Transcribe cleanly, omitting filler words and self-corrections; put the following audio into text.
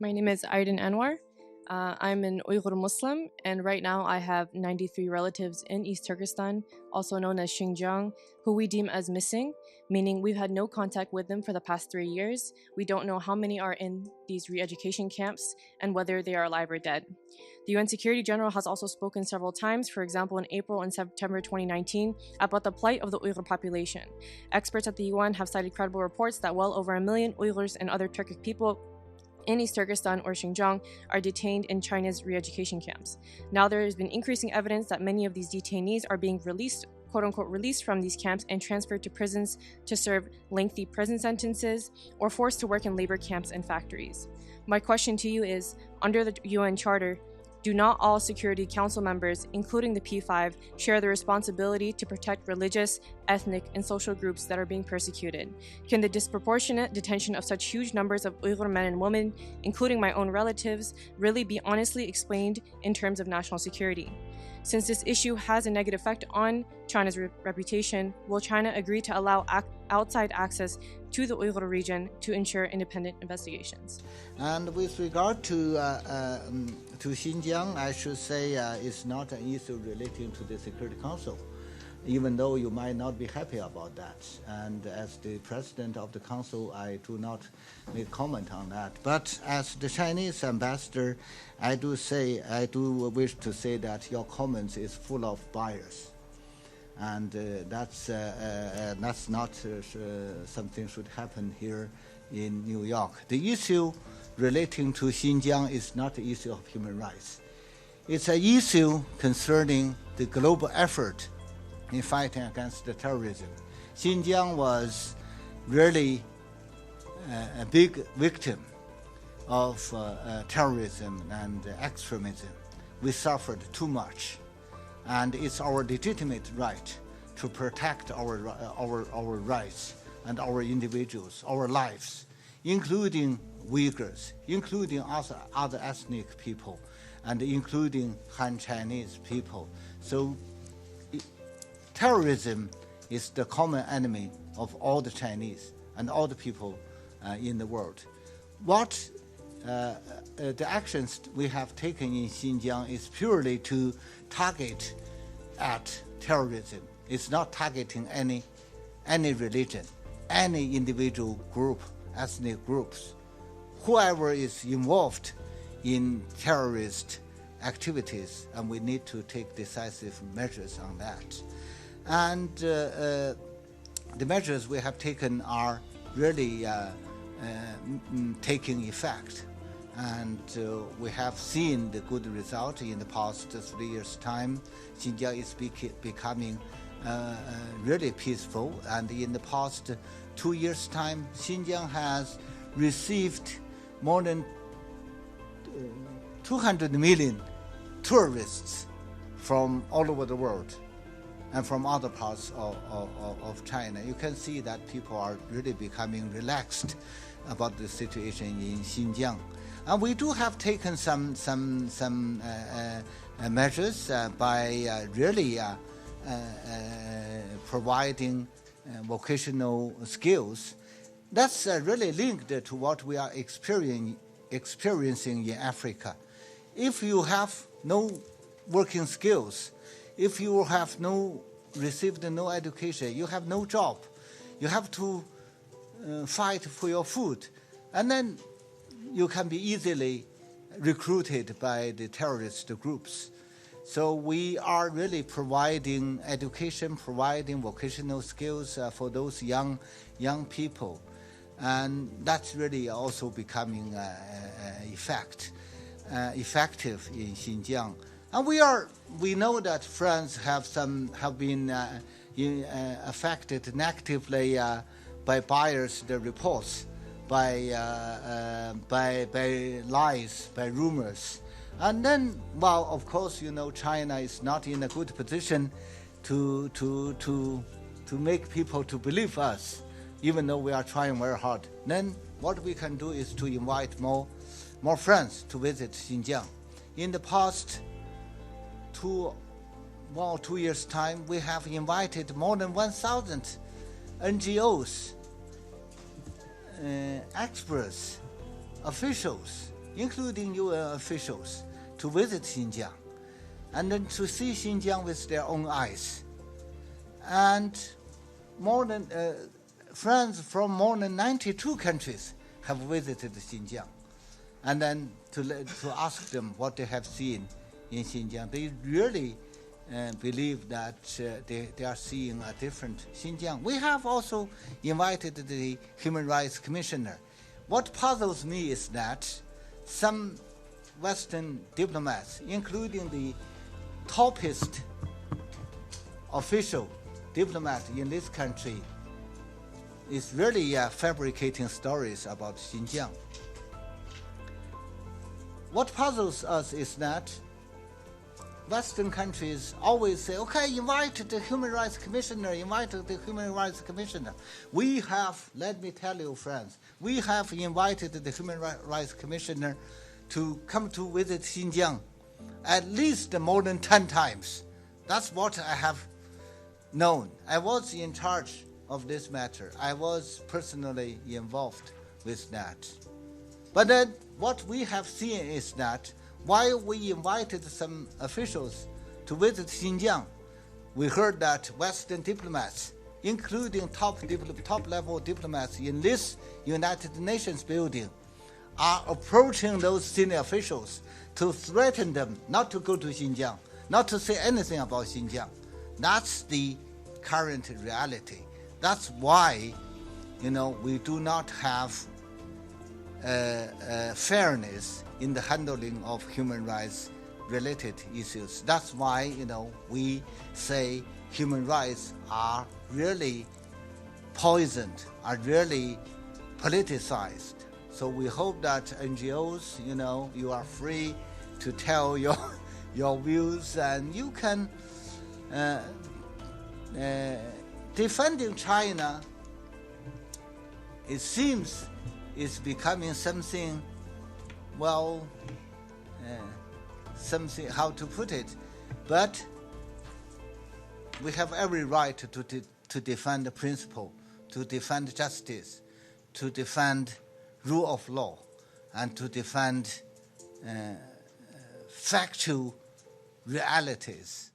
My name is Aydin Anwar. I'm an Uighur Muslim, and right now I have 93 relatives in East Turkestan, also known as Xinjiang, who we deem as missing, meaning we've had no contact with them for the past 3 years. We don't know how many are in these re education camps and whether they are alive or dead. The UN Security General has also spoken several times, for example, in April and September 2019, about the plight of the Uighur population. Experts at the UN have cited credible reports that well over 1 million Uyghurs and other Turkic people in East Turkestan or Xinjiang are detained in China's re-education camps. Now there has been increasing evidence that many of these detainees are being released, quote-unquote released from these camps and transferred to prisons to serve lengthy prison sentences or forced to work in labor camps and factories. My question to you is, under the UN Charter, do not all Security Council members, including the P5, share the responsibility to protect religious, ethnic, and social groups that are being persecuted? Can the disproportionate detention of such huge numbers of Uyghur men and women, including my own relatives, really be honestly explained in terms of national security? Since this issue has a negative effect on China's reputation, will China agree to allow outside access to the Uyghur region to ensure independent investigations? And with regard to Xinjiang, I should say it's not an issue relating to the Security Council, even though you might not be happy about that. And as the president of the council, I do not make comment on that. But as the Chinese ambassador, I do wish to say that your comments is full of bias. And that's not something should happen here in New York. The issue relating to Xinjiang is not the issue of human rights. It's an issue concerning the global effort in fighting against the terrorism. Xinjiang was really a big victim of terrorism and extremism. We suffered too much, and it's our legitimate right to protect our rights and our individuals, our lives, including Uyghurs, including other ethnic people, and including Han Chinese people. So terrorism is the common enemy of all the Chinese and all the people in the world. What the actions we have taken in Xinjiang is purely to target at terrorism. It's not targeting any religion, any individual group, ethnic groups. Whoever is involved in terrorist activities, and we need to take decisive measures on that. And the measures we have taken are really taking effect. And we have seen the good result in the past 3 years' time. Xinjiang is becoming really peaceful. And in the past 2 years' time, Xinjiang has received more than 200 million tourists from all over the world and from other parts of China. You can see that people are really becoming relaxed about the situation in Xinjiang. And we do have taken some measures by really providing vocational skills. That's really linked to what we are experiencing in Africa. If you have no working skills, if you have received no education, you have no job, you have to fight for your food, and then you can be easily recruited by the terrorist groups. So we are really providing education, providing vocational skills for those young people. And that's really also becoming effective in Xinjiang. And we know that France have been affected negatively by biased reports, by lies, by rumors. And then, well, of course, China is not in a good position to make people to believe us, even though we are trying very hard. Then what we can do is to invite more friends to visit Xinjiang. In the past 2 years' time, we have invited more than 1,000 NGOs, experts, officials including UN officials, to visit Xinjiang and then to see Xinjiang with their own eyes. And friends from more than 92 countries have visited Xinjiang. And then to ask them what they have seen in Xinjiang. They really believe that they are seeing a different Xinjiang. We have also invited the Human Rights Commissioner. What puzzles me is that some Western diplomats, including the toppest official diplomat in this country, is really fabricating stories about Xinjiang. What puzzles us is that Western countries always say, okay, invite the Human Rights Commissioner, invite the Human Rights Commissioner. We have, let me tell you, friends, we have invited the Human Rights Commissioner to come to visit Xinjiang at least more than 10 times. That's what I have known. I was in charge of this matter. I was personally involved with that. But then what we have seen is that while we invited some officials to visit Xinjiang, we heard that Western diplomats, including top-level diplomats in this United Nations building, are approaching those senior officials to threaten them not to go to Xinjiang, not to say anything about Xinjiang. That's the current reality. That's why, we do not have fairness in the handling of human rights related issues. That's why, we say human rights are really poisoned, are really politicized. So we hope that NGOs, you are free to tell your views, and you can defending China, it seems, is becoming something, something, how to put it, but we have every right to defend the principle, to defend justice, to defend rule of law, and to defend factual realities.